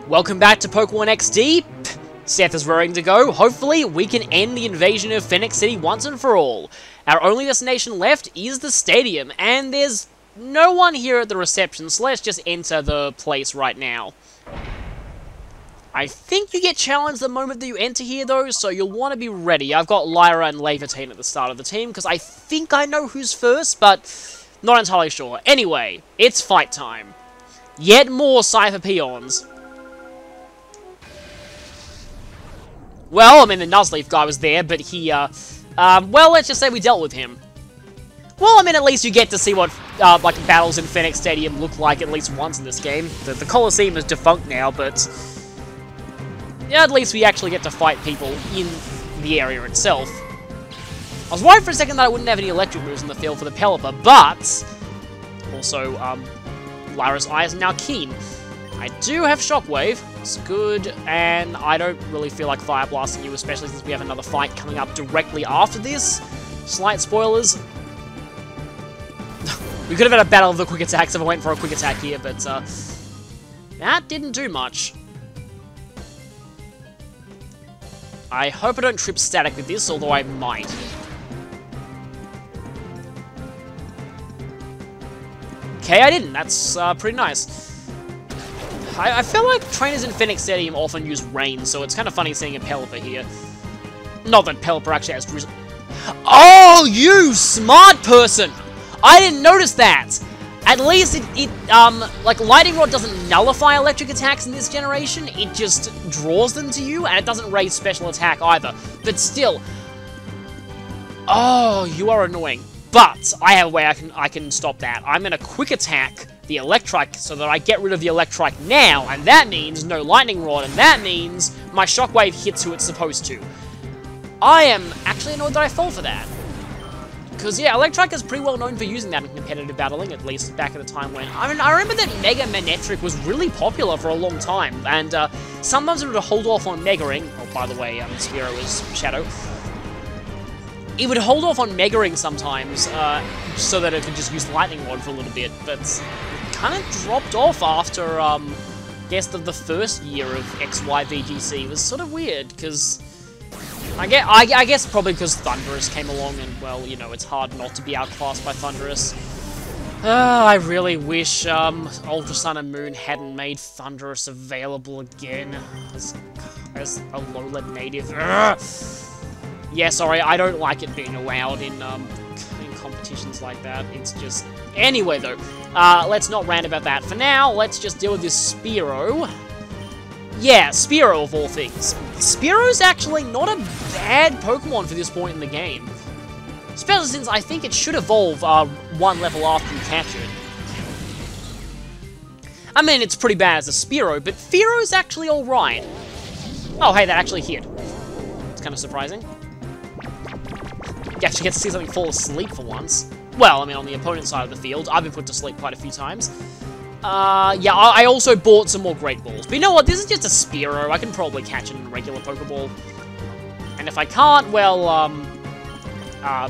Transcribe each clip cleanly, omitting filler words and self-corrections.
Welcome back to Pokemon XD. Seth is raring to go. Hopefully, we can end the invasion of Phoenix City once and for all. Our only destination left is the stadium, and there's no one here at the reception, so let's just enter the place right now. I think you get challenged the moment that you enter here, though, so you'll want to be ready. I've got Lyra and Lavertine at the start of the team, because I think I know who's first, but not entirely sure. Anyway, it's fight time. Yet more Cypher Peons. Well, I mean, the Nuzleaf guy was there, but he, well, let's just say we dealt with him. Well, I mean, at least you get to see what, like, battles in Phoenix Stadium look like at least once in this game. The Coliseum is defunct now, but yeah, at least we actually get to fight people in the area itself. I was worried for a second that I wouldn't have any electric moves in the field for the Pelipper, but also, Lyra's eyes are now keen. I do have Shockwave, it's good, and I don't really feel like Fire Blasting you, especially since we have another fight coming up directly after this. Slight spoilers. We could have had a battle of the quick attacks if I went for a quick attack here, but that didn't do much. I hope I don't trip Static with this, although I might. Okay, I didn't. That's pretty nice. I feel like trainers in Phoenix Stadium often use Rain, so it's kind of funny seeing a Pelipper here. Not that Pelipper actually has Drizzle. Oh, you smart person! I didn't notice that! At least like, Lightning Rod doesn't nullify electric attacks in this generation, it just draws them to you, and it doesn't raise special attack either. But still... Oh, you are annoying. But I have a way I can stop that. I'm gonna quick attack the Electrike so that I get rid of the Electrike now, and that means no Lightning Rod, and that means my Shockwave hits who it's supposed to. I am actually annoyed that I fell for that. Because, yeah, Electrike is pretty well known for using that in competitive battling, at least back at the time when... I mean, I remember that Mega Manectric was really popular for a long time, and sometimes it would hold off on Mega-Ring. Oh, by the way, Spearow is Shadow. It would hold off on Mega-Ring sometimes, so that it could just use Lightning Rod for a little bit, but it kind of dropped off after, I guess, the first year of XY VGC. It was sort of weird, because... I guess probably because Thundurus came along, and, well, you know, it's hard not to be outclassed by Thundurus. I really wish, Ultra Sun and Moon hadn't made Thundurus available again, as a low-lead native. Yeah, sorry, I don't like it being allowed in competitions like that. It's just... Anyway, though, let's not rant about that. For now, let's just deal with this Spearow. Yeah, Spearow of all things. Spearow's actually not a bad Pokemon for this point in the game. Especially since I think it should evolve one level after you catch it. I mean, it's pretty bad as a Spearow, but Fearow's actually alright. Oh, hey, that actually hit. It's kind of surprising. You actually get to see something fall asleep for once. Well, I mean, on the opponent's side of the field, I've been put to sleep quite a few times. Yeah, I also bought some more Great Balls. But you know what, this is just a Spearow. I can probably catch it in a regular Pokeball. And if I can't, well, I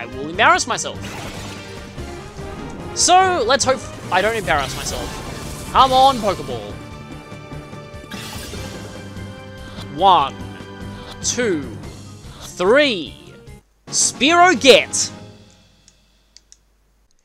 will embarrass myself. So, let's hope I don't embarrass myself. Come on, Pokeball. 1, 2, 3. Spearow get!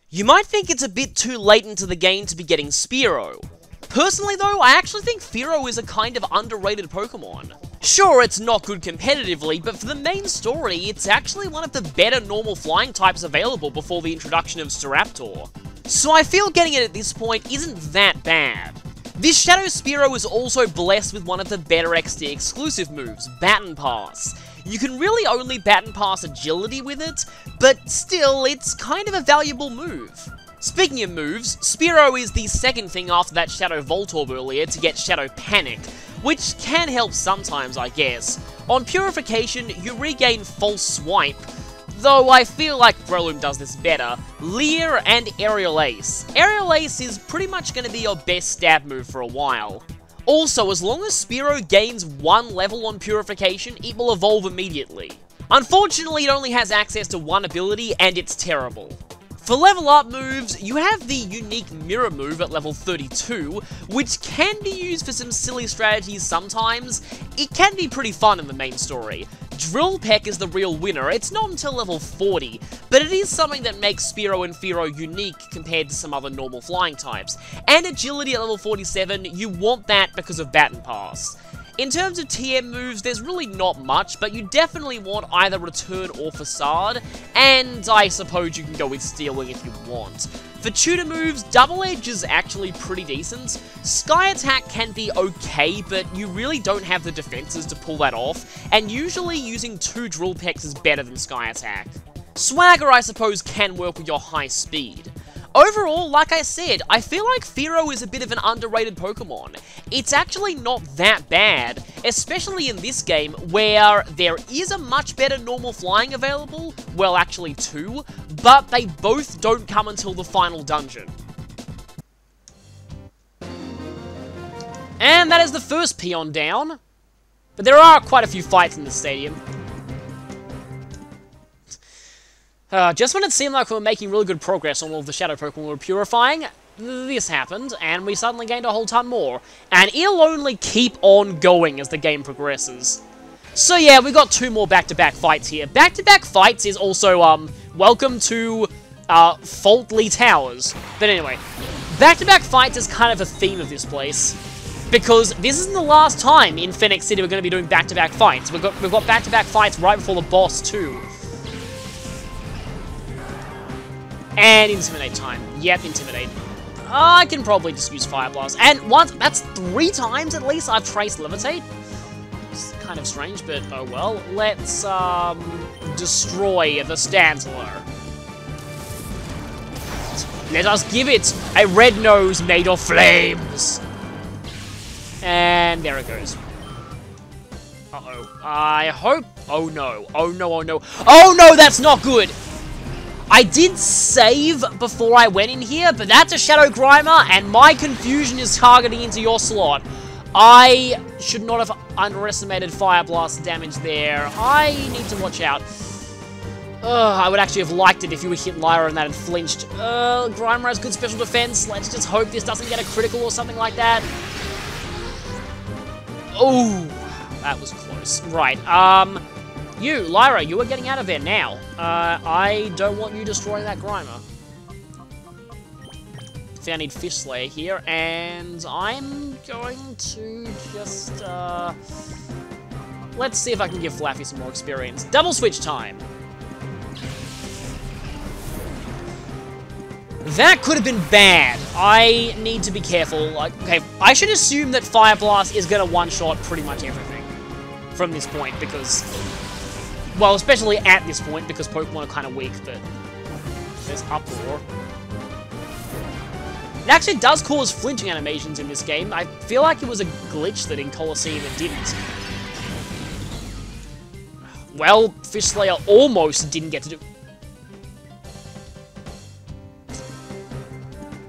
You might think it's a bit too late into the game to be getting Spearow. Personally though, I actually think Fearow is a kind of underrated Pokemon. Sure, it's not good competitively, but for the main story, it's actually one of the better normal flying types available before the introduction of Staraptor. So I feel getting it at this point isn't that bad. This Shadow Spearow is also blessed with one of the better XD exclusive moves, Baton Pass. You can really only Baton Pass Agility with it, but still, it's kind of a valuable move. Speaking of moves, Spearow is the second thing after that Shadow Voltorb earlier to get Shadow Panic, which can help sometimes, I guess. On Purification, you regain False Swipe, though I feel like Breloom does this better. Leer and Aerial Ace. Aerial Ace is pretty much going to be your best stab move for a while. Also, as long as Spearow gains one level on Purification, it will evolve immediately. Unfortunately, it only has access to one ability, and it's terrible. For level up moves, you have the unique mirror move at level 32, which can be used for some silly strategies sometimes. It can be pretty fun in the main story. Drill Peck is the real winner. It's not until level 40, but it is something that makes Spearow and Fearow unique compared to some other normal flying types. And Agility at level 47, you want that because of Baton Pass. In terms of TM moves, there's really not much, but you definitely want either Return or Facade, and I suppose you can go with Stealing if you want. For tutor moves, Double Edge is actually pretty decent. Sky Attack can be okay, but you really don't have the defenses to pull that off, and usually using 2 Drill Pecks is better than Sky Attack. Swagger, I suppose, can work with your high speed. Overall, like I said, I feel like Fearow is a bit of an underrated Pokemon. It's actually not that bad, especially in this game where there is a much better normal flying available, well actually 2, but they both don't come until the final dungeon. And that is the first peon down, but there are quite a few fights in the stadium. Just when it seemed like we were making really good progress on all of the Shadow Pokemon we were purifying, this happened, and we suddenly gained a whole ton more. And it'll only keep on going as the game progresses. So yeah, we got 2 more back-to-back fights here. Back-to-back fights is also, welcome to, Faultly Towers. But anyway, back-to-back fights is kind of a theme of this place. Because this isn't the last time in Phoenix City we're going to be doing back-to-back fights. We've got back-to-back fights right before the boss, too. And Intimidate time. Yep, Intimidate. I can probably just use Fire Blast. And once, that's 3 times at least I've traced Levitate. It's kind of strange, but oh well. Let's, destroy the Stantler. Let us give it a red nose made of flames. And there it goes. Uh-oh. I hope... Oh no. Oh no, oh no. Oh no, that's not good! I did save before I went in here, but that's a Shadow Grimer, and my confusion is targeting into your slot. I should not have underestimated Fire Blast damage there. I need to watch out. I would actually have liked it if you would hit Lyra and that had flinched. Grimer has good special defense. Let's just hope this doesn't get a critical or something like that. Oh, that was close. Right, you, Lyra, you are getting out of there now. I don't want you destroying that Grimer. I need Fish Slayer here, and I'm going to just, let's see if I can give Flaffy some more experience. Double switch time! That could have been bad. I need to be careful. Like, okay, I should assume that Fire Blast is going to one-shot pretty much everything from this point, because... Well, especially at this point, because Pokemon are kind of weak, but there's Uproar. It actually does cause flinching animations in this game. I feel like it was a glitch that in Colosseum it didn't. Well, Fish Slayer almost didn't get to do...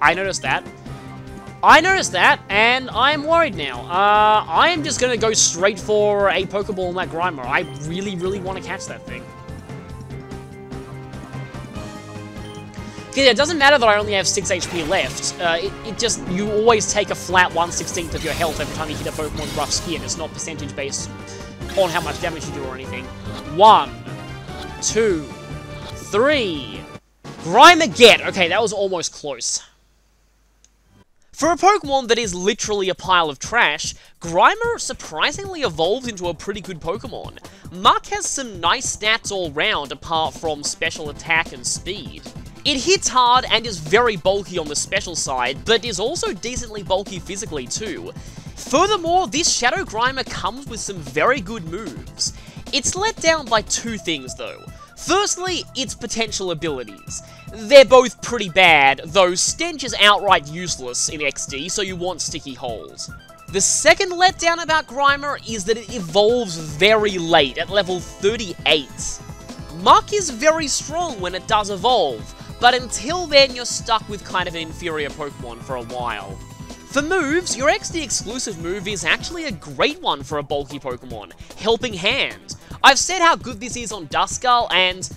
I noticed that. I noticed that, and I'm worried now. I am just going to go straight for a Pokeball in that Grimer. I really, really want to catch that thing. Okay, it doesn't matter that I only have 6 HP left. It just, you always take a flat 1/16 of your health every time you hit a Pokemon with rough skin. It's not percentage based on how much damage you do or anything. 1, 2, 3. Grimer get! Okay, that was almost close. For a Pokemon that is literally a pile of trash, Grimer surprisingly evolved into a pretty good Pokemon. Muck has some nice stats all round apart from special attack and speed. It hits hard and is very bulky on the special side, but is also decently bulky physically too. Furthermore, this Shadow Grimer comes with some very good moves. It's let down by 2 things though. Firstly, its potential abilities. They're both pretty bad, though Stench is outright useless in XD, so you want Sticky Holes. The second letdown about Grimer is that it evolves very late, at level 38. Muck is very strong when it does evolve, but until then you're stuck with kind of an inferior Pokemon for a while. For moves, your XD exclusive move is actually a great one for a bulky Pokemon, Helping Hand. I've said how good this is on Duskull, and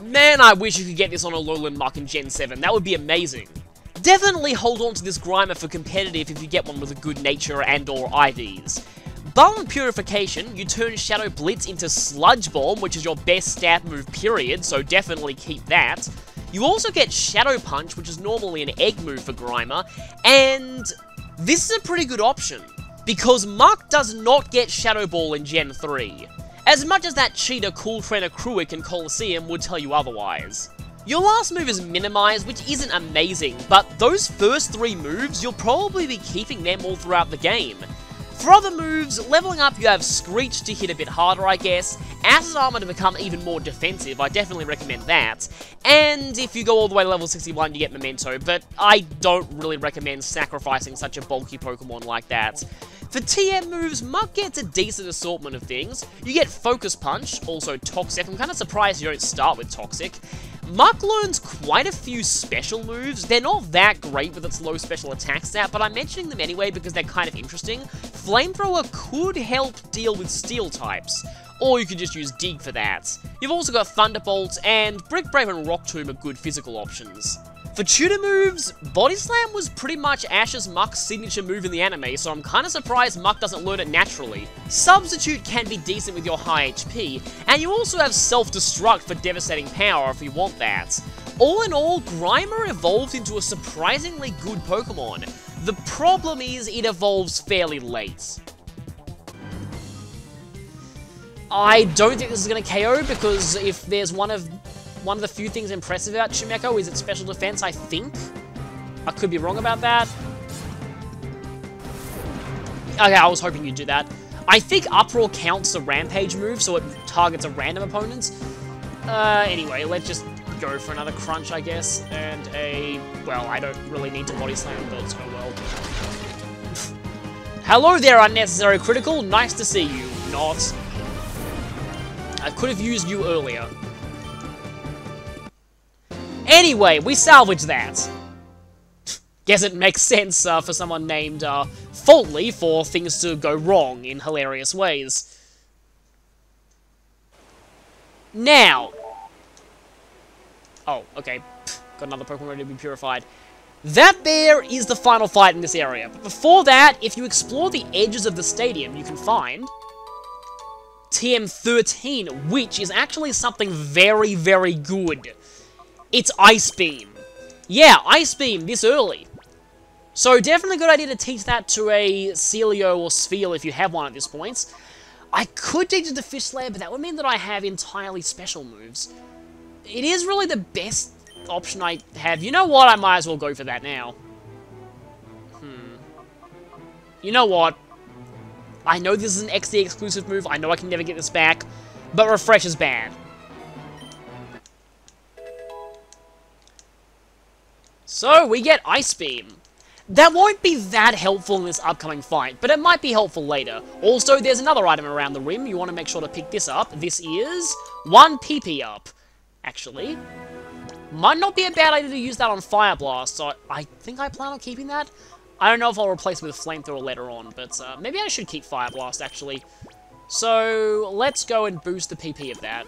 Man, I wish you could get this on Alolan Muck in Gen 7. That would be amazing. Definitely hold on to this Grimer for competitive if you get one with a good nature and or IVs. Bulk Purification, you turn Shadow Blitz into Sludge Bomb, which is your best stat move period, so definitely keep that. You also get Shadow Punch, which is normally an egg move for Grimer, and this is a pretty good option, because Muck does not get Shadow Ball in Gen 3, as much as that cheater Cool Trainer Kruik in Colosseum would tell you otherwise. Your last move is Minimize, which isn't amazing, but those first 3 moves, you'll probably be keeping them all throughout the game. For other moves, leveling up you have Screech to hit a bit harder, I guess, Acid Armor to become even more defensive, I definitely recommend that, and if you go all the way to level 61 you get Memento, but I don't really recommend sacrificing such a bulky Pokemon like that. For TM moves, Muck gets a decent assortment of things. You get Focus Punch, also Toxic. I'm kind of surprised you don't start with Toxic. Muck learns quite a few special moves. They're not that great with its low special attack stat, but I'm mentioning them anyway because they're kind of interesting. Flamethrower could help deal with steel types, or you could just use Dig for that. You've also got Thunderbolt, and Brick Brave and Rock Tomb are good physical options. For tutor moves, Body Slam was pretty much Ash's Muck's signature move in the anime, so I'm kinda surprised Muck doesn't learn it naturally. Substitute can be decent with your high HP, and you also have Self-Destruct for devastating power if you want that. All in all, Grimer evolved into a surprisingly good Pokemon. The problem is it evolves fairly late. I don't think this is going to KO, because if there's one of the few things impressive about Chimecho is its special defense, I think. I could be wrong about that. Okay, I was hoping you'd do that. I think Uproar counts a Rampage move, so it targets a random opponent. Anyway, let's just go for another Crunch, I guess. And well, I don't really need to Body Slam, but oh well. Hello there, Unnecessary Critical. Nice to see you. Not. I could have used you earlier. Anyway, we salvaged that. Guess it makes sense for someone named Faultly for things to go wrong in hilarious ways. Now. Oh, okay. Got another Pokemon ready to be purified. That there is the final fight in this area. But before that, if you explore the edges of the stadium, you can find TM13, which is actually something very, very good. It's Ice Beam. Yeah, Ice Beam this early. So definitely a good idea to teach that to a Celio or Spheal if you have one at this point. I could teach it to Fish Slayer, but that would mean that I have entirely special moves. It is really the best option I have. You know what? I might as well go for that now. You know what? I know this is an XD exclusive move. I know I can never get this back. But Refresh is bad. So, we get Ice Beam. That won't be that helpful in this upcoming fight, but it might be helpful later. Also, there's another item around the rim. You want to make sure to pick this up. This is 1 PP up, actually. Might not be a bad idea to use that on Fire Blast, so I think I plan on keeping that. I don't know if I'll replace it with Flamethrower later on, but maybe I should keep Fire Blast, actually. So, let's go and boost the PP of that.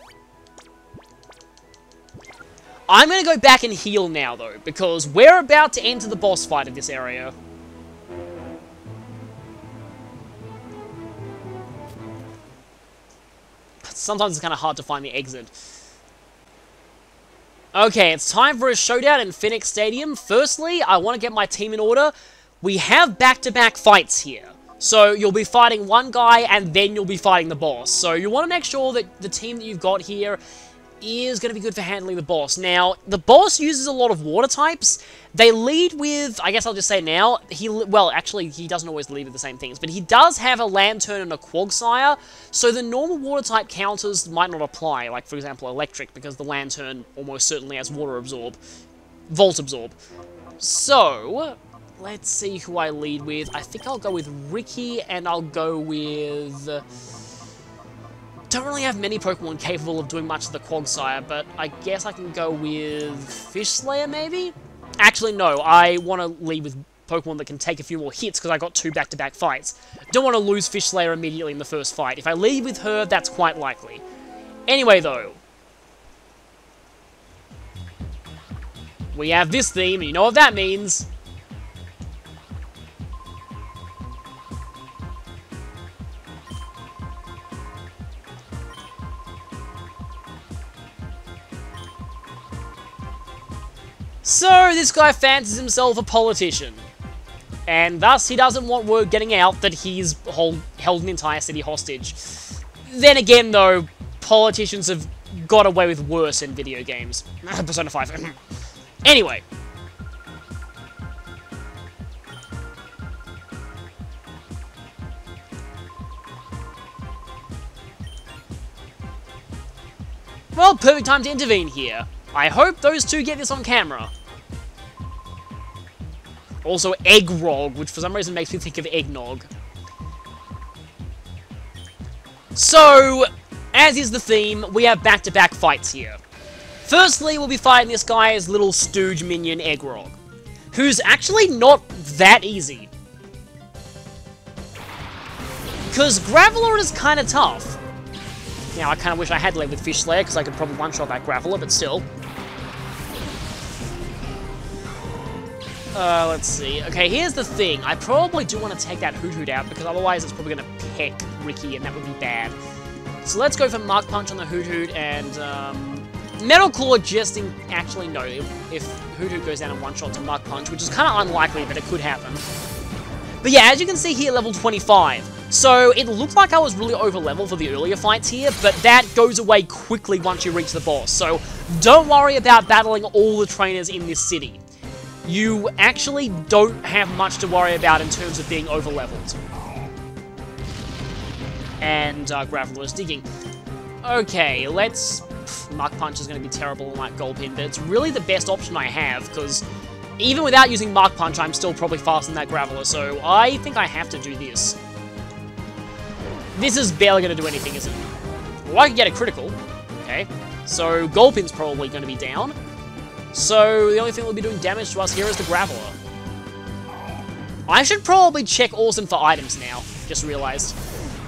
I'm going to go back and heal now, though, because we're about to enter the boss fight of this area. Sometimes it's kind of hard to find the exit. Okay, it's time for a showdown in Phoenix Stadium. Firstly, I want to get my team in order. We have back-to-back fights here. So, you'll be fighting one guy, and then you'll be fighting the boss. So, you want to make sure that the team that you've got here is going to be good for handling the boss. Now, the boss uses a lot of water types. They lead with, I guess I'll just say now, well, actually, he doesn't always lead with the same things, but he does have a Lantern and a Quagsire, so the normal water type counters might not apply, like, for example, Electric, because the Lantern almost certainly has Water Absorb, Volt Absorb. So, let's see who I lead with. I think I'll go with Ricky, and I'll go with... Don't really have many Pokemon capable of doing much to the Quagsire, but I guess I can go with Fish Slayer, maybe? Actually, no, I want to lead with Pokemon that can take a few more hits, because I got 2 back-to-back fights. Don't want to lose Fish Slayer immediately in the first fight. If I lead with her, that's quite likely. Anyway, though. We have this theme, and you know what that means. So, this guy fancies himself a politician. And thus, he doesn't want word getting out that he's held an entire city hostage. Then again, though, politicians have got away with worse in video games. Persona 5. Anyway. Well, perfect time to intervene here. I hope those two get this on camera. Also, Eggrog, which for some reason makes me think of eggnog. So, as is the theme, we have back-to-back fights here. Firstly, we'll be fighting this guy's little stooge minion, Eggrog, who's actually not that easy. Because Graveler is kind of tough. Now, I kind of wish I had led with Fish Slayer, because I could probably one-shot that Graveler, but still. Let's see. Okay, here's the thing. I probably do want to take that Hoot out, because otherwise it's probably going to peck Ricky, and that would be bad. So let's go for Mach Punch on the Hoot, and, Metal Claw just actually, no. If Hoot goes down in one-shot to Mach Punch, which is kind of unlikely, but it could happen. But yeah, as you can see here, level 25. So, it looked like I was really over-level for the earlier fights here, but that goes away quickly once you reach the boss. So, don't worry about battling all the trainers in this city. You actually don't have much to worry about in terms of being over-leveled. And, Graveler is digging. Okay, let's... Mach Punch is going to be terrible on that Gulpin, but it's really the best option I have, because even without using Mach Punch, I'm still probably faster than that Graveler, so I think I have to do this. This is barely going to do anything, is it? Well, I could get a critical. Okay. So, Gulpin's probably going to be down. So, the only thing that will be doing damage to us here is the Graveler. I should probably check Orson for items now. Just realized.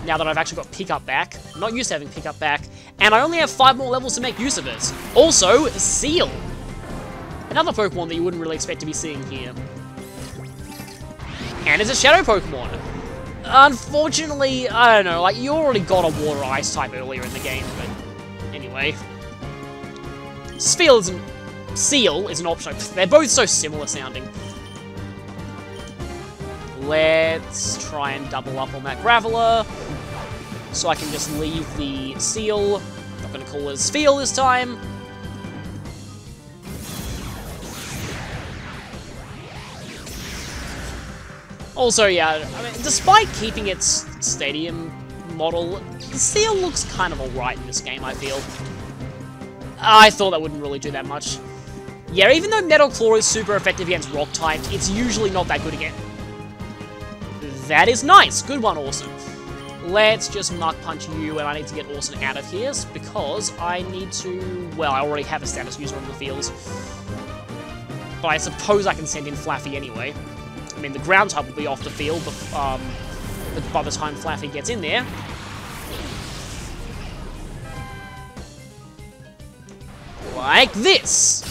Now that I've actually got Pickup back. I'm not used to having Pickup back. And I only have 5 more levels to make use of it. Also, Seal. Another Pokemon that you wouldn't really expect to be seeing here. And it's a Shadow Pokemon. Unfortunately, I don't know, like, you already got a Water Ice type earlier in the game, but anyway. Seal is an option. They're both so similar sounding. Let's try and double up on that Graveler. So I can just leave the Seal. I'm not going to call it Spheal this time. Also, yeah, I mean, despite keeping its stadium model, the Seal looks kind of alright in this game, I feel. I thought that wouldn't really do that much. Yeah, even though Metal Claw is super effective against rock types, it's usually not that good again. That is nice. Good one, Orson. Let's just Mach Punch you, and I need to get Orson out of here, because I need to... Well, I already have a status user on the fields. But I suppose I can send in Flaffy anyway. I mean, the ground type will be off the field by the time Flaffy gets in there. Like this!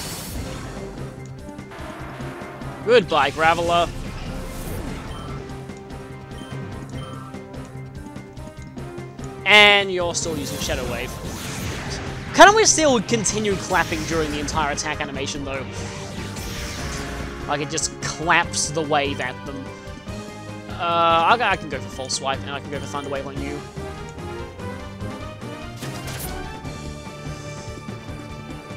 Goodbye, Graveler. And you're still using Shadow Wave. Kind of wish Seal would continue clapping during the entire attack animation, though. Like, it just claps the wave at them. I can go for False Swipe, and I can go for Thunder Wave on you.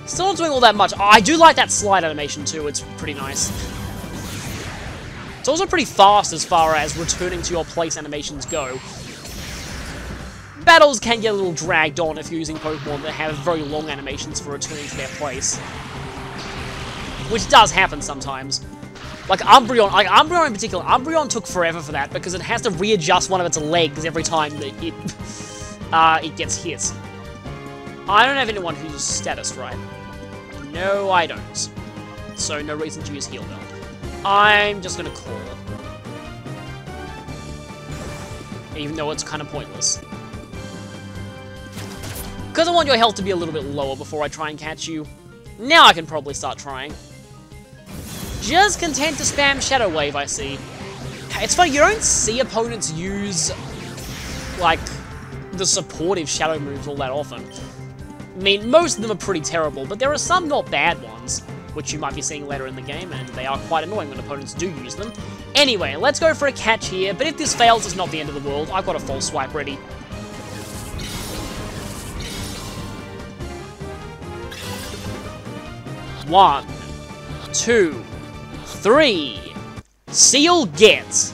Still not doing all that much. I do like that slide animation, too. It's pretty nice. It's also pretty fast as far as returning to your place animations go. Battles can get a little dragged on if you're using Pokemon that have very long animations for returning to their place. Which does happen sometimes. Like Umbreon in particular. Umbreon took forever for that because it has to readjust one of its legs every time that it gets hit. I don't have anyone who's status, right? No, I don't. So no reason to use Heal Bell. I'm just gonna call. Even though it's kind of pointless. Because I want your health to be a little bit lower before I try and catch you. Now I can probably start trying. just content to spam Shadow Wave, I see. It's funny, you don't see opponents use, like, the supportive Shadow moves all that often. I mean, most of them are pretty terrible, but there are some not bad ones, which you might be seeing later in the game, and they are quite annoying when opponents do use them. Anyway, let's go for a catch here, but if this fails, it's not the end of the world. I've got a false swipe ready. One, two, three. Seal get.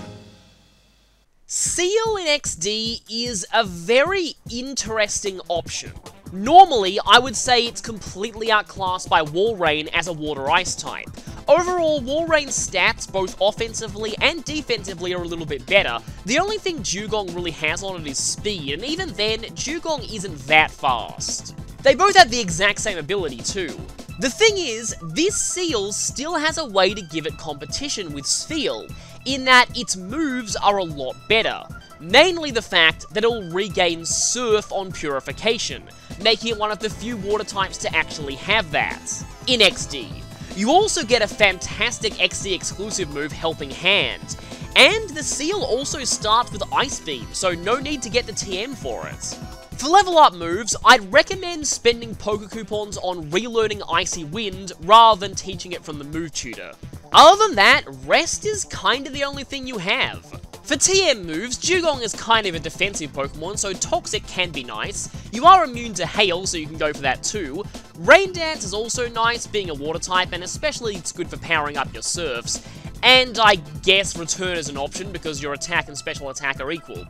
Seal in XD is a very interesting option. Normally, I would say it's completely outclassed by Walrein as a Water-Ice type. Overall, Walrein's stats, both offensively and defensively, are a little bit better. The only thing Dewgong really has on it is speed, and even then, Dewgong isn't that fast. They both have the exact same ability too. The thing is, this Seal still has a way to give it competition with Spheal, in that its moves are a lot better. Mainly the fact that it'll regain Surf on Purification, making it one of the few water types to actually have that in XD. You also get a fantastic XD exclusive move, Helping Hand, and the Seal also starts with Ice Beam, so no need to get the TM for it. For level up moves, I'd recommend spending Poké Coupons on relearning Icy Wind rather than teaching it from the move tutor. Other than that, Rest is kinda the only thing you have. For TM moves, Dewgong is kind of a defensive Pokemon, so Toxic can be nice. You are immune to Hail, so you can go for that too. Rain Dance is also nice, being a water type, and especially it's good for powering up your Surfs. And I guess Return is an option, because your attack and special attack are equal.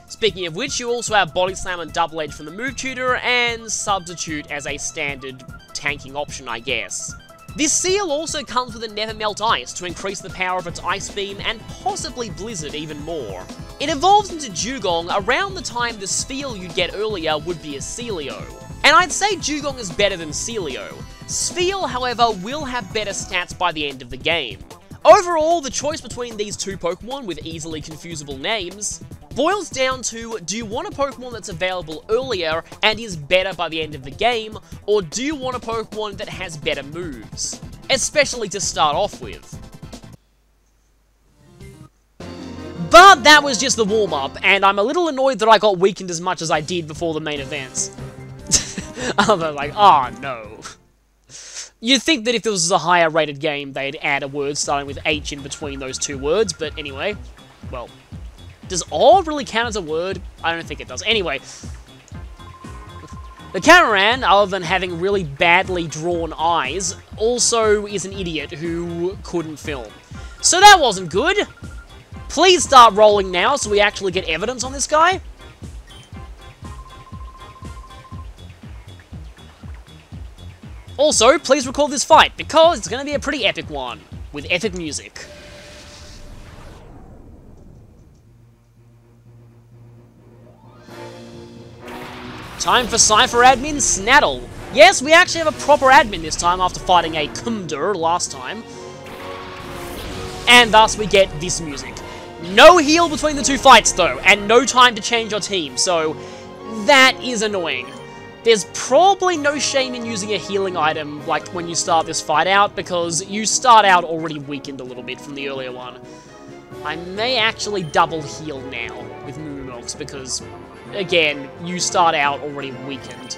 Speaking of which, you also have Body Slam and Double Edge from the move tutor, and Substitute as a standard tanking option, I guess. This Seal also comes with a Never Melt Ice to increase the power of its Ice Beam and possibly Blizzard even more. It evolves into Dewgong around the time the Spheal you'd get earlier would be a Sealeo. And I'd say Dewgong is better than Sealeo. Spheal, however, will have better stats by the end of the game. Overall, the choice between these two Pokemon with easily confusable names boils down to, do you want a Pokemon that's available earlier and is better by the end of the game, or do you want a Pokemon that has better moves? Especially to start off with. But that was just the warm-up, and I'm a little annoyed that I got weakened as much as I did before the main events. I'm like, oh no. You'd think that if this was a higher rated game, they'd add a word starting with H in between those two words, but anyway, well, does odd really count as a word? I don't think it does. Anyway, the Cameron, other than having really badly drawn eyes, also is an idiot who couldn't film. So that wasn't good. Please start rolling now so we actually get evidence on this guy. Also, please record this fight, because it's going to be a pretty epic one, with epic music. Time for Cypher Admin Snaddle. Yes, we actually have a proper admin this time after fighting a Kumdur last time. And thus we get this music. No heal between the two fights though, and no time to change your team, so that is annoying. There's probably no shame in using a healing item, like, when you start this fight out, because you start out already weakened a little bit from the earlier one. I may actually double heal now with Moo Milks, because, again, you start out already weakened.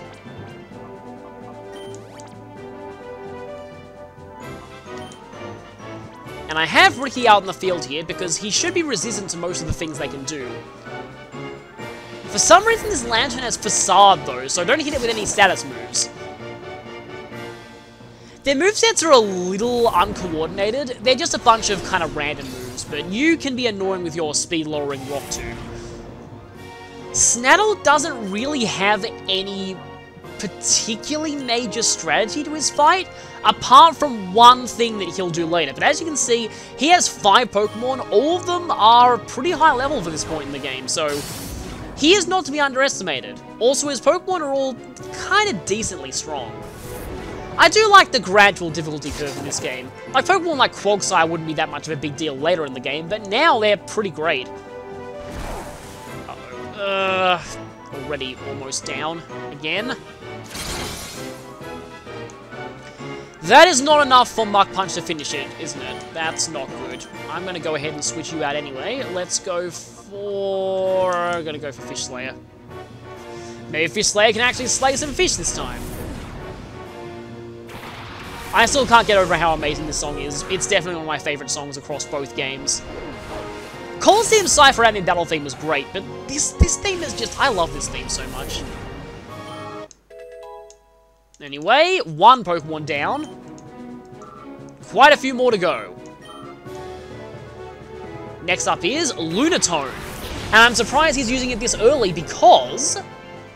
And I have Ricky out in the field here, because he should be resistant to most of the things they can do. For some reason, this Lantern has Facade, though, so don't hit it with any status moves. Their movesets are a little uncoordinated. They're just a bunch of kind of random moves, but you can be annoying with your speed-lowering Rock Tomb. Snaddle doesn't really have any particularly major strategy to his fight, apart from one thing that he'll do later. But as you can see, he has 5 Pokemon. All of them are pretty high level for this point in the game, so he is not to be underestimated. Also, his Pokemon are all kind of decently strong. I do like the gradual difficulty curve in this game. Like, Pokemon like Quagsire wouldn't be that much of a big deal later in the game, but now they're pretty great. Already almost down again. That is not enough for Mach Punch to finish it, isn't it? That's not good. I'm going to go ahead and switch you out anyway. Let's go for... I'm going to go for Fish Slayer. Maybe Fish Slayer can actually slay some fish this time. I still can't get over how amazing this song is. It's definitely one of my favorite songs across both games. Colosseum Cypher Admin Battle theme was great, but this theme is just... I love this theme so much. Anyway, one Pokemon down. Quite a few more to go. Next up is Lunatone. And I'm surprised he's using it this early because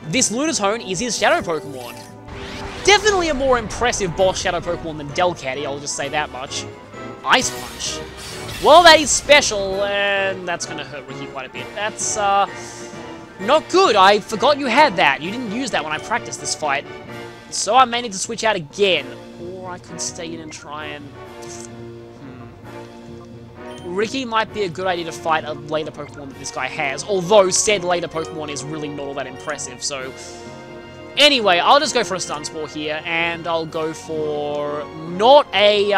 this Lunatone is his Shadow Pokemon. Definitely a more impressive boss Shadow Pokemon than Delcatty, I'll just say that much. Ice Punch. Well, that is special, and that's going to hurt Ricky quite a bit. That's, not good. I forgot you had that. You didn't use that when I practiced this fight. So I may need to switch out again. Or I could stay in and try and... Ricky might be a good idea to fight a later Pokemon that this guy has. Although said later Pokemon is really not all that impressive, so... Anyway, I'll just go for a Stun Spore here, and I'll go for... Not a,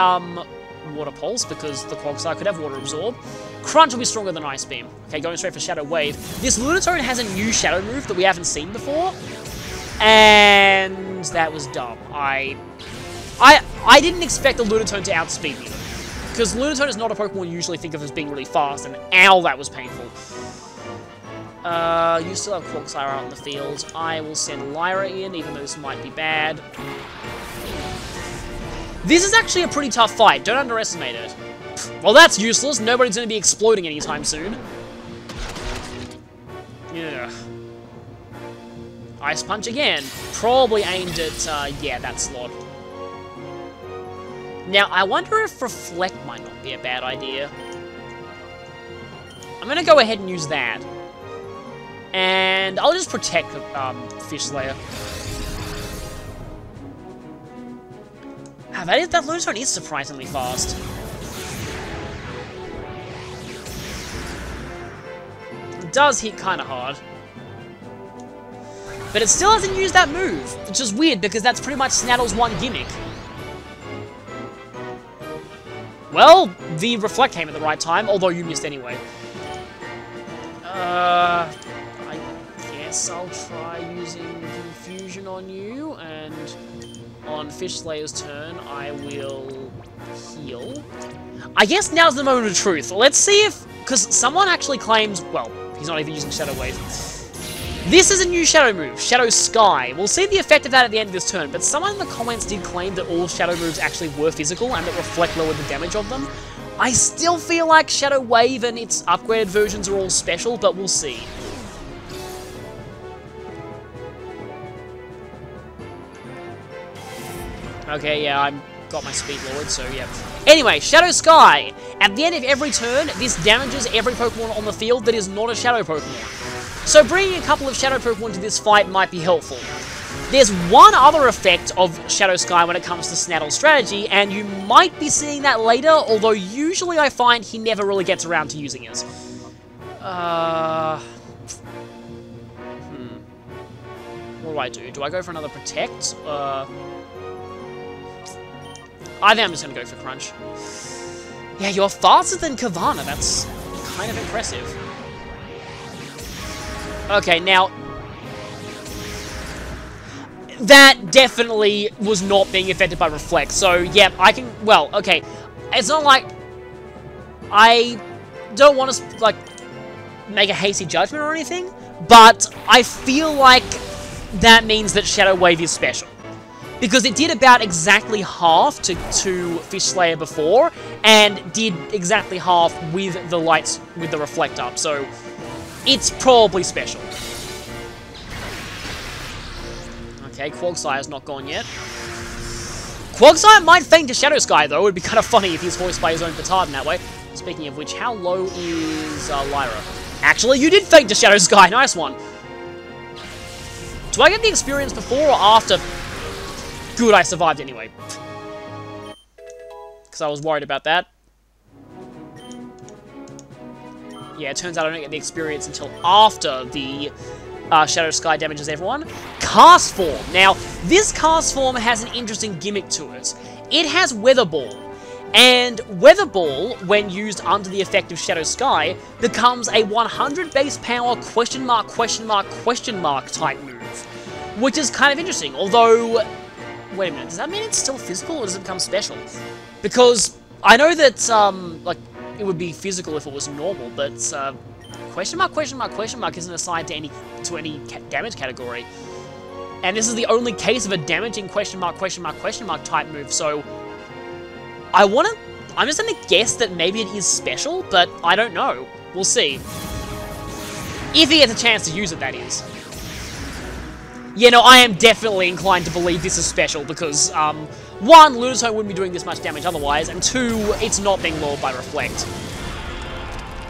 Water Pulse, because the Quagsire could have Water Absorb. Crunch will be stronger than Ice Beam. Okay, going straight for Shadow Wave. This Lunatone has a new Shadow move that we haven't seen before. And that was dumb. I didn't expect the Lunatone to outspeed me. Because Lunatone is not a Pokemon you usually think of as being really fast, and ow, that was painful. You still have Quagsire out in the field. I will send Lyra in, even though this might be bad. This is actually a pretty tough fight, don't underestimate it. Well, that's useless. Nobody's going to be exploding anytime soon. Yeah. Ice Punch again. Probably aimed at, yeah, that slot. Now, I wonder if Reflect might not be a bad idea. I'm going to go ahead and use that. And I'll just protect Fish Slayer. Ah, that Lunatone is surprisingly fast. It does hit kind of hard. But it still hasn't used that move, which is weird because that's pretty much Snattle's one gimmick. Well, the Reflect came at the right time, although you missed anyway. I guess I'll try using Confusion on you, and on Fish Slayer's turn, I will heal. I guess now's the moment of truth. Let's see if... Because someone actually claims... Well, he's not even using Shadow Wave. This is a new Shadow move, Shadow Sky. We'll see the effect of that at the end of this turn, but someone in the comments did claim that all Shadow moves actually were physical and that Reflect lowered the damage of them. I still feel like Shadow Wave and its upgraded versions are all special, but we'll see. Okay, yeah, I've got my speed lowered, so yeah. Anyway, Shadow Sky. At the end of every turn, this damages every Pokemon on the field that is not a Shadow Pokemon. So bringing a couple of Shadow Pokemon to this fight might be helpful. There's one other effect of Shadow Sky when it comes to Snattle's strategy, and you might be seeing that later, although usually I find he never really gets around to using it. What do I do? Do I go for another Protect? I think I'm just going to go for Crunch. Yeah, you're faster than Kavana. That's kind of impressive. Okay, now... That definitely was not being affected by Reflect. So, yeah, I can... Well, okay. It's not like... I don't want to, like, make a hasty judgment or anything, but I feel like that means that Shadow Wave is special. Because it did about exactly half to Fish Slayer before, and did exactly half with the lights, with the Reflect up, so it's probably special. Okay, Quagsire's not gone yet. Quagsire might feint to Shadow Sky, though. It would be kind of funny if he's voiced by his own petard in that way. Speaking of which, how low is Lyra? Actually, you did feint to Shadow Sky. Nice one. Do I get the experience before or after? Good, I survived anyway. Because I was worried about that. Yeah, it turns out I don't get the experience until after the Shadow Sky damages everyone. Cast Form. Now, this Cast Form has an interesting gimmick to it. it has Weather Ball. And Weather Ball, when used under the effect of Shadow Sky, becomes a 100 base power question mark type move. Which is kind of interesting, although... Wait a minute, does that mean it's still physical, or does it become special? Because I know that, like, it would be physical if it was normal, but, question mark isn't assigned to any damage category. And this is the only case of a damaging question mark type move, so... I'm just gonna guess that maybe it is special, but I don't know. We'll see. If he gets a chance to use it, that is. Yeah, no, I am definitely inclined to believe this is special, because, one, Lunatone wouldn't be doing this much damage otherwise, and two, it's not being lured by Reflect.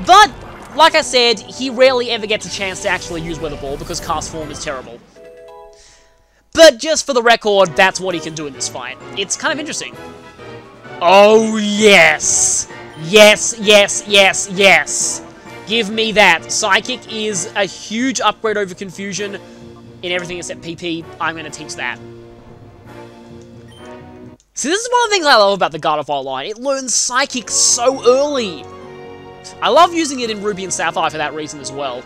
But, like I said, he rarely ever gets a chance to actually use Weather Ball, because Cast Form is terrible. But just for the record, that's what he can do in this fight. It's kind of interesting. Oh, yes! Yes, yes, yes, yes! Give me that. Psychic is a huge upgrade over Confusion in everything except PP. I'm going to teach that. So this is one of the things I love about the Gardevoir line. It learns Psychic so early. I love using it in Ruby and Sapphire for that reason as well.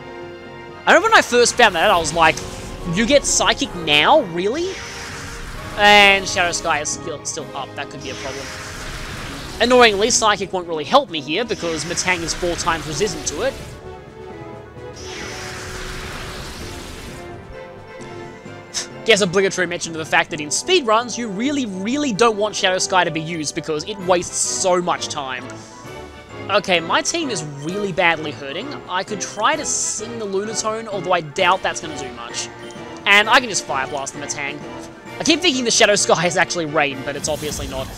I remember when I first found that out, I was like, you get Psychic now? Really? And Shadow Sky is still up. That could be a problem. Annoyingly, Psychic won't really help me here, because Metang is 4 times resistant to it. Guess obligatory mention to the fact that in speedruns, you really don't want Shadow Sky to be used, because it wastes so much time. Okay, my team is really badly hurting. I could try to sing the Lunatone, although I doubt that's going to do much. And I can just Fire Blast the Metang. I keep thinking the Shadow Sky is actually Rain, but it's obviously not.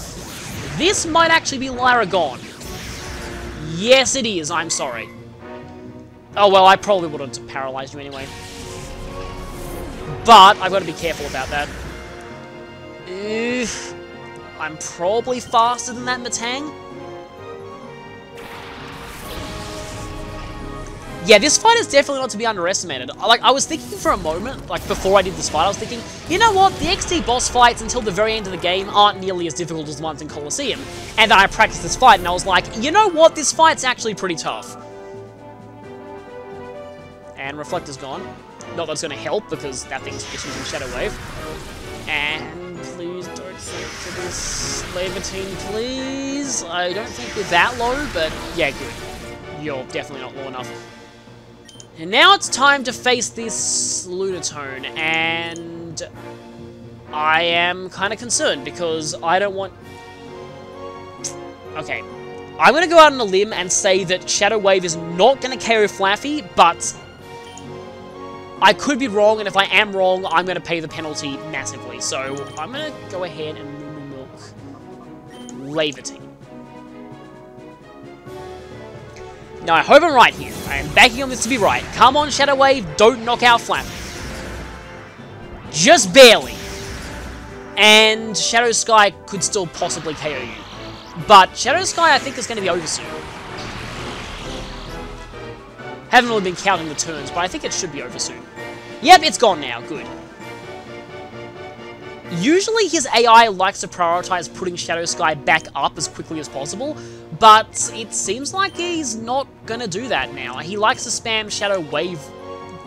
This might actually be Lyragon. Yes, it is. I'm sorry. Oh, well, I probably would have paralyzed you anyway. But I've got to be careful about that. I'm probably faster than that Metang. Yeah, this fight is definitely not to be underestimated. Like, I was thinking for a moment, like, before I did this fight, I was thinking, you know what, the XD boss fights until the very end of the game aren't nearly as difficult as the ones in Colosseum. And then I practiced this fight, and I was like, you know what, this fight's actually pretty tough. And Reflector's gone. Not that it's going to help, because that thing's just using Shadow Wave. And please don't think to this Levantine, please. I don't think we're that low, but yeah, good. You're definitely not low enough. And now it's time to face this Lunatone, and I am kind of concerned, because I don't want... Okay, I'm going to go out on a limb and say that Shadow Wave is not going to KO Flaffy, but I could be wrong, and if I am wrong, I'm going to pay the penalty massively. So I'm going to go ahead and milk Levantine. Now, I hope I'm right here. I am banking on this to be right. Come on, Shadow Wave, don't knock out Flappy. Just barely. And Shadow Sky could still possibly KO you. But Shadow Sky, I think, is going to be over soon. Haven't really been counting the turns, but I think it should be over soon. Yep, it's gone now. Good. Usually his AI likes to prioritize putting Shadow Sky back up as quickly as possible, but it seems like he's not gonna do that now. He likes to spam Shadow Wave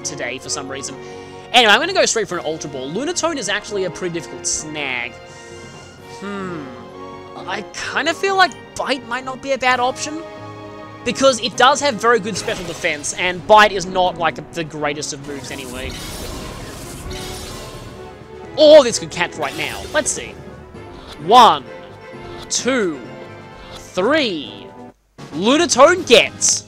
today for some reason. Anyway, I'm gonna go straight for an Ultra Ball. Lunatone is actually a pretty difficult snag. I kind of feel like Bite might not be a bad option, because it does have very good special defense, and Bite is not, like, the greatest of moves anyway. Or this could catch right now. Let's see. 1, 2, 3. Lunatone gets.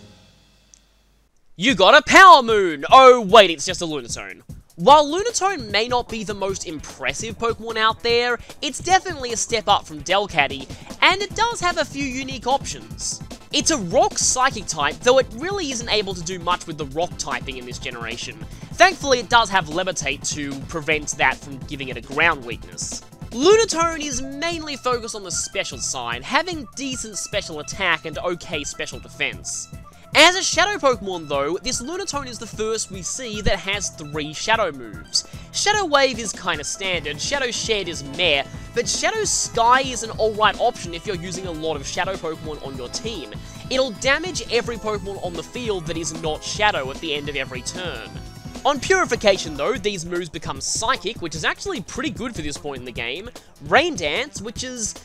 You got a Power Moon! Oh, wait, it's just a Lunatone. While Lunatone may not be the most impressive Pokemon out there, it's definitely a step up from Delcatty, and it does have a few unique options. It's a Rock Psychic type, though it really isn't able to do much with the Rock typing in this generation. Thankfully, it does have Levitate to prevent that from giving it a ground weakness. Lunatone is mainly focused on the special side, having decent special attack and okay special defense. As a Shadow Pokemon though, this Lunatone is the first we see that has 3 Shadow moves. Shadow Wave is kinda standard, Shadow Shed is meh, but Shadow Sky is an alright option if you're using a lot of Shadow Pokemon on your team. It'll damage every Pokemon on the field that is not Shadow at the end of every turn. On Purification though, these moves become Psychic, which is actually pretty good for this point in the game. Rain Dance, which is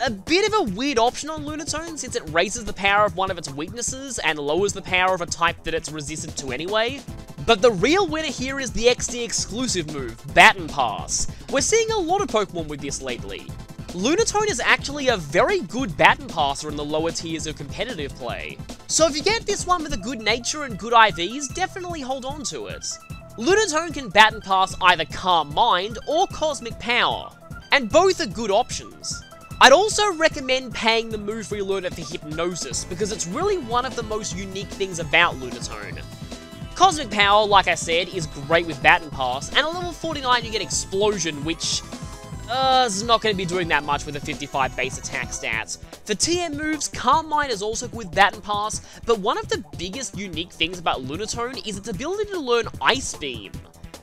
a bit of a weird option on Lunatone since it raises the power of one of its weaknesses and lowers the power of a type that it's resistant to anyway. But the real winner here is the XD exclusive move, Baton Pass. We're seeing a lot of Pokemon with this lately. Lunatone is actually a very good Baton Passer in the lower tiers of competitive play. So if you get this one with a good nature and good IVs, definitely hold on to it. Lunatone can Baton Pass either Calm Mind or Cosmic Power, and both are good options. I'd also recommend paying the move relearner for Hypnosis, because it's really one of the most unique things about Lunatone. Cosmic Power, like I said, is great with Baton Pass, and at level 49 you get Explosion, which is not going to be doing that much with a 55 base attack stats. For TM moves, Calm Mind is also good with Baton Pass, but one of the biggest unique things about Lunatone is its ability to learn Ice Beam.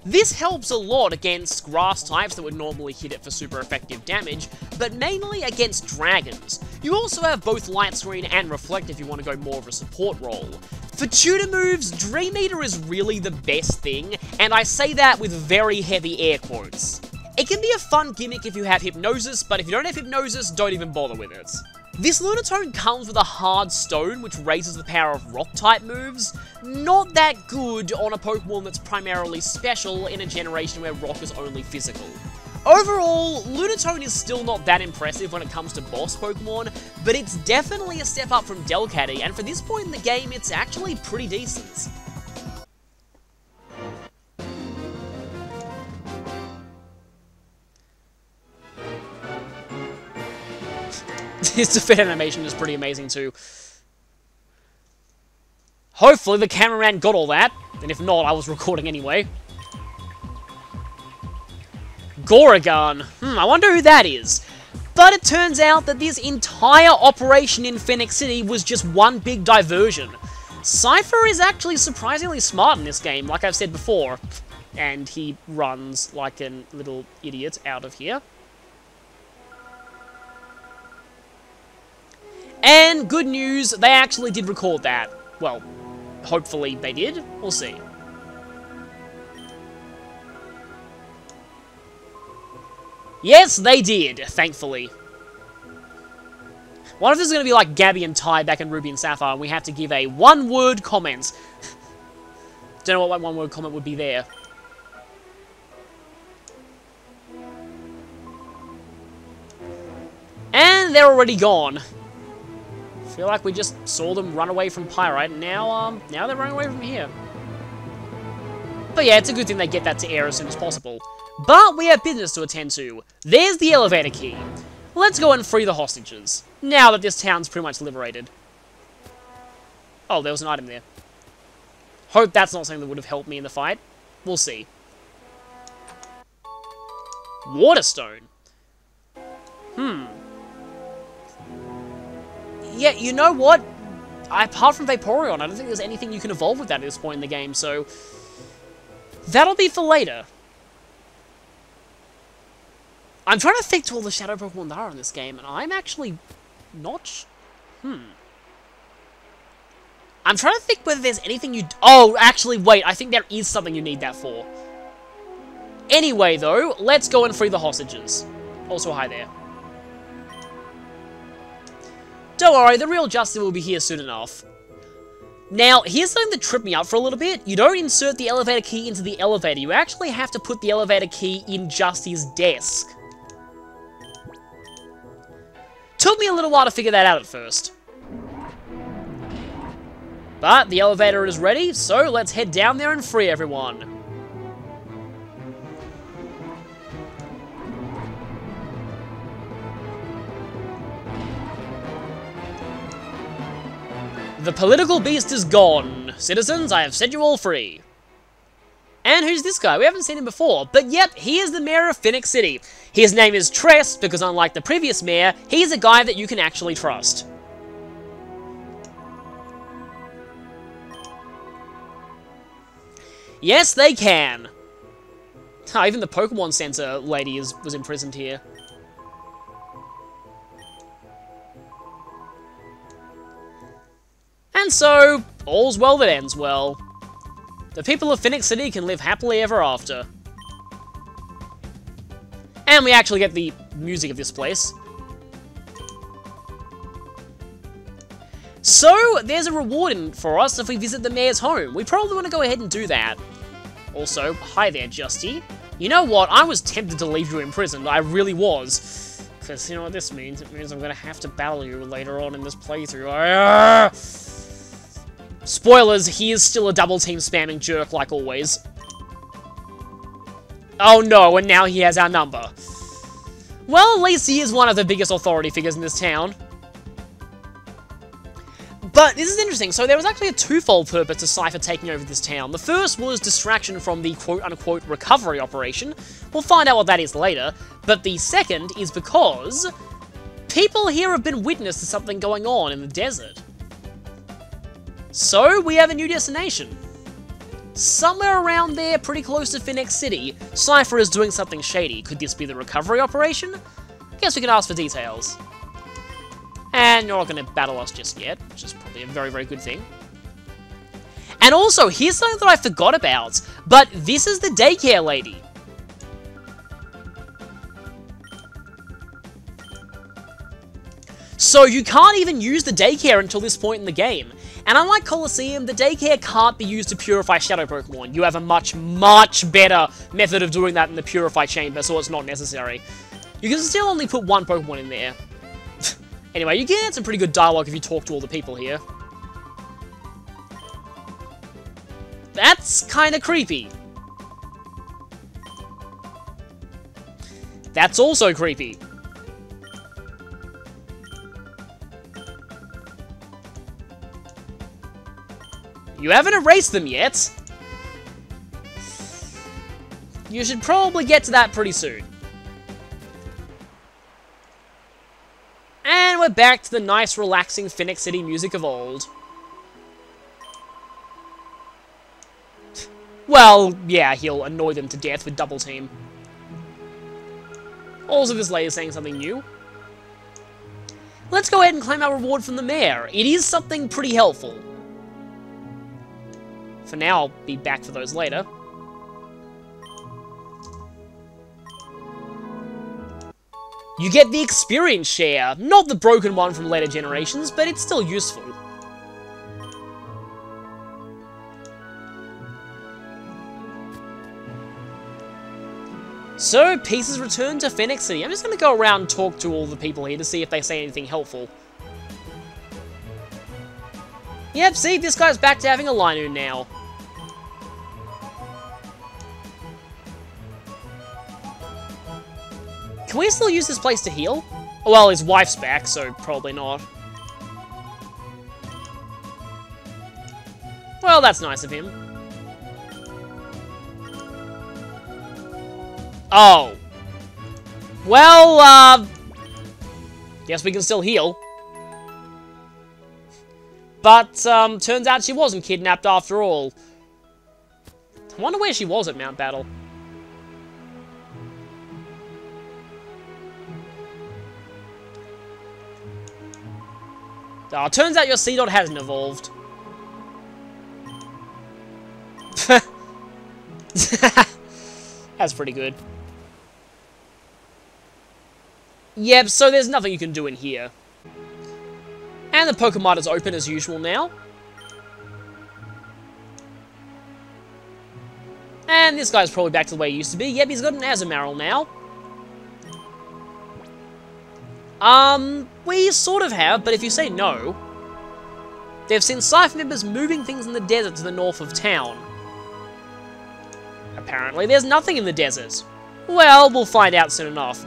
This helps a lot against grass types that would normally hit it for super effective damage, but mainly against dragons. You also have both Light Screen and Reflect if you want to go more of a support role. For tutor moves, Dream Eater is really the best thing, and I say that with very heavy air quotes. It can be a fun gimmick if you have Hypnosis, but if you don't have Hypnosis, don't even bother with it. This Lunatone comes with a Hard Stone, which raises the power of Rock-type moves. Not that good on a Pokemon that's primarily special in a generation where Rock is only physical. Overall, Lunatone is still not that impressive when it comes to boss Pokemon, but it's definitely a step up from Delcatty, and for this point in the game, it's actually pretty decent. His defeat animation is pretty amazing too. Hopefully the cameraman got all that, and if not, I was recording anyway. Goragon. I wonder who that is. But it turns out that this entire operation in Phoenix City was just one big diversion. Cypher is actually surprisingly smart in this game, like I've said before. And he runs like a little idiot out of here. And good news, they actually did record that. Well, hopefully they did. We'll see. Yes, they did, thankfully. What if this is going to be like Gabby and Ty back in Ruby and Sapphire, and we have to give a one-word comment? Don't know what one-word comment would be there. And they're already gone. I feel like we just saw them run away from Pyrite, and now they're running away from here. But yeah, it's a good thing they get that to air as soon as possible. But we have business to attend to. There's the elevator key. Let's go and free the hostages, now that this town's pretty much liberated. Oh, there was an item there. Hope that's not something that would have helped me in the fight. We'll see. Waterstone. Yeah, you know what? Apart from Vaporeon, I don't think there's anything you can evolve with that at this point in the game, so that'll be for later. I'm trying to think to all the Shadow Pokemon that are in this game, and I'm actually not... I'm trying to think whether there's anything you... Oh, actually, wait, I think there is something you need that for. Anyway, though, let's go and free the hostages. Also, hi there. Don't worry, the real Justin will be here soon enough. Now, here's something that tripped me up for a little bit. You don't insert the elevator key into the elevator. You actually have to put the elevator key in Justy's desk. Took me a little while to figure that out at first. But the elevator is ready, so let's head down there and free everyone. The political beast is gone. Citizens, I have set you all free. And who's this guy? We haven't seen him before, but yep, he is the mayor of Phoenix City. His name is Tress, because unlike the previous mayor, he's a guy that you can actually trust. Yes, they can. Even the Pokemon Center lady was imprisoned here. And so, all's well that ends well. The people of Phoenix City can live happily ever after. And we actually get the music of this place. So, there's a reward for us if we visit the mayor's home. We probably want to go ahead and do that. Also, hi there, Justy. You know what? I was tempted to leave you imprisoned. I really was. Because, you know what this means? It means I'm going to have to battle you later on in this playthrough. Spoilers, he is still a double team spamming jerk like always. Oh no, and now he has our number. Well, at least he is one of the biggest authority figures in this town. But this is interesting. So there was actually a twofold purpose to Cypher taking over this town. The first was distraction from the quote-unquote recovery operation. We'll find out what that is later. But the second is because people here have been witness to something going on in the desert. So we have a new destination. Somewhere around there, pretty close to Phoenix City, Cypher is doing something shady. Could this be the recovery operation? Guess we could ask for details. And you're not going to battle us just yet, which is probably a very, very good thing. And also, here's something that I forgot about, but this is the daycare lady. So you can't even use the daycare until this point in the game. And unlike Colosseum, the daycare can't be used to purify Shadow Pokemon. You have a much, much better method of doing that in the Purify Chamber, so it's not necessary. You can still only put one Pokemon in there. Anyway, you get some pretty good dialogue if you talk to all the people here. That's kind of creepy. That's also creepy. You haven't erased them yet. You should probably get to that pretty soon. And we're back to the nice, relaxing Phoenix City music of old. Well, yeah, he'll annoy them to death with Double Team. Also, this lady's saying something new. Let's go ahead and claim our reward from the mayor. It is something pretty helpful. For now, I'll be back for those later. You get the experience share. Not the broken one from later generations, but it's still useful. So, peace is returned to Phoenix City. I'm just going to go around and talk to all the people here to see if they say anything helpful. Yep, see, this guy's back to having a Linoon now. Can we still use this place to heal? Well, his wife's back, so probably not. Well, that's nice of him. Oh. Well, guess we can still heal. But, turns out she wasn't kidnapped after all. I wonder where she was at Mount Battle. Oh, turns out your Seedot hasn't evolved. That's pretty good. Yep, so there's nothing you can do in here. And the Pokemart is open as usual now. And this guy's probably back to the way he used to be. Yep, he's got an Azumarill now. We sort of have, but if you say no... They've seen Cypher members moving things in the desert to the north of town. Apparently, there's nothing in the desert. Well, we'll find out soon enough.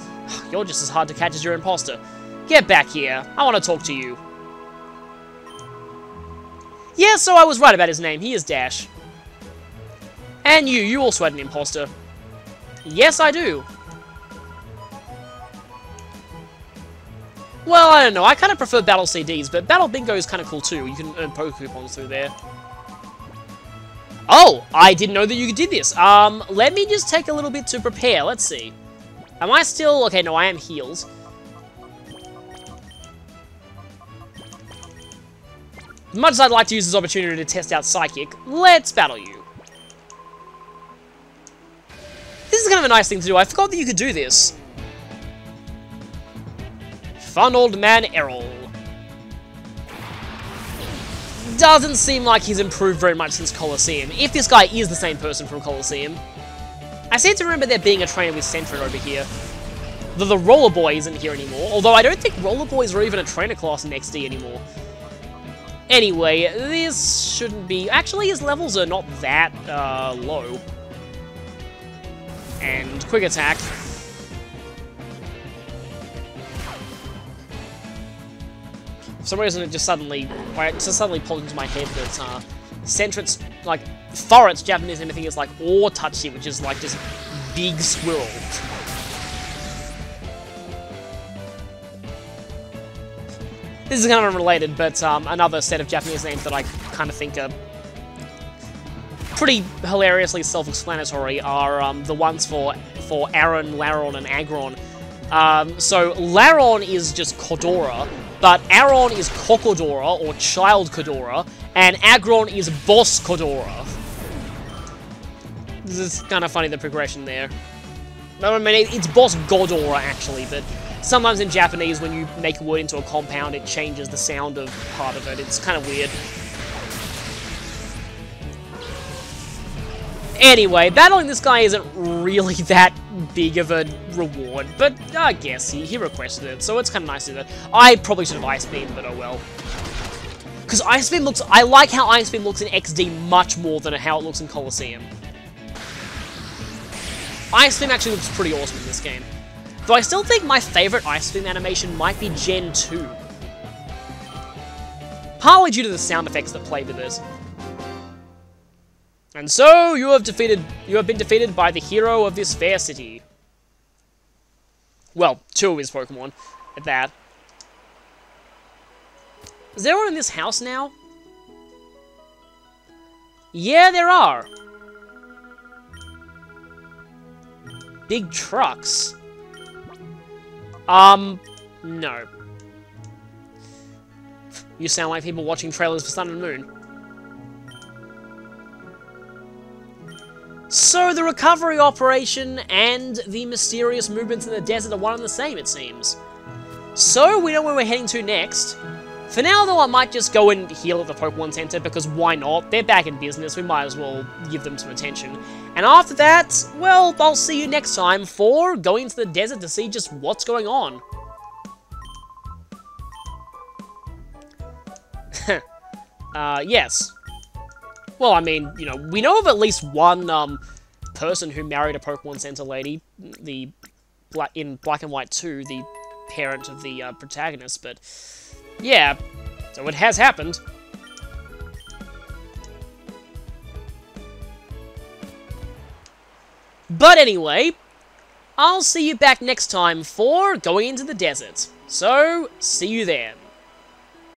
You're just as hard to catch as your imposter. Get back here. I want to talk to you. Yeah, so I was right about his name. He is Dash. And you also had an imposter. Yes, I do. Well, I don't know. I kind of prefer Battle CDs, but Battle Bingo is kind of cool too. You can earn Pokecoupons through there. Oh, I didn't know that you did this. Let me just take a little bit to prepare. Let's see. Am I still... Okay, no, I am healed. much as I'd like to use this opportunity to test out Psychic, let's battle you. This is kind of a nice thing to do. I forgot that you could do this. Fun old man Errol. Doesn't seem like he's improved very much since Colosseum, if this guy is the same person from Colosseum. I seem to remember there being a trainer with Sentret over here. The Roller Boy isn't here anymore, although I don't think Roller Boys are even a trainer class in XD anymore. Anyway, this shouldn't be... Actually, his levels are not that low. And quick attack. For some reason, it just suddenly popped into my head that Sentret's, like, Thoret's Japanese name, I think, is like Or-Touchy, which is like just big squirrel. This is kind of unrelated, but another set of Japanese names that I kind of think are pretty hilariously self-explanatory are the ones for Aron, Laron, and Agron. So Laron is just Kodora, but Aron is Kokodora, or Child Kodora, and Agron is Boss Kodora. This is kind of funny, the progression there. I mean, it's Boss Godora, actually, but sometimes in Japanese, when you make a word into a compound, it changes the sound of part of it. It's kind of weird. Anyway, battling this guy isn't really that big of a reward, but I guess he requested it, so it's kind of nice to do that. I probably should have Ice Beam, but oh well. Because Ice Beam looks... I like how Ice Beam looks in XD much more than how it looks in Colosseum. Ice Beam actually looks pretty awesome in this game. Though I still think my favorite Ice Beam animation might be Gen 2. Partly due to the sound effects that play with it. And so, you have been defeated by the hero of this fair city. Well, 2 of his Pokemon, at that. Is there one in this house now? Yeah, there are. Big trucks. No. You sound like people watching trailers for Sun and Moon. So, the recovery operation and the mysterious movements in the desert are one and the same, it seems. So, we know where we're heading to next. For now, though, I might just go and heal at the Pokemon Center, because why not? They're back in business, we might as well give them some attention. And after that, well, I'll see you next time for going into the desert to see just what's going on. Yes. Well, I mean, you know, we know of at least one, person who married a Pokemon Center lady, in Black and White 2, the parent of the, protagonist, but, yeah, so it has happened. But anyway, I'll see you back next time for going into the desert. So, see you then.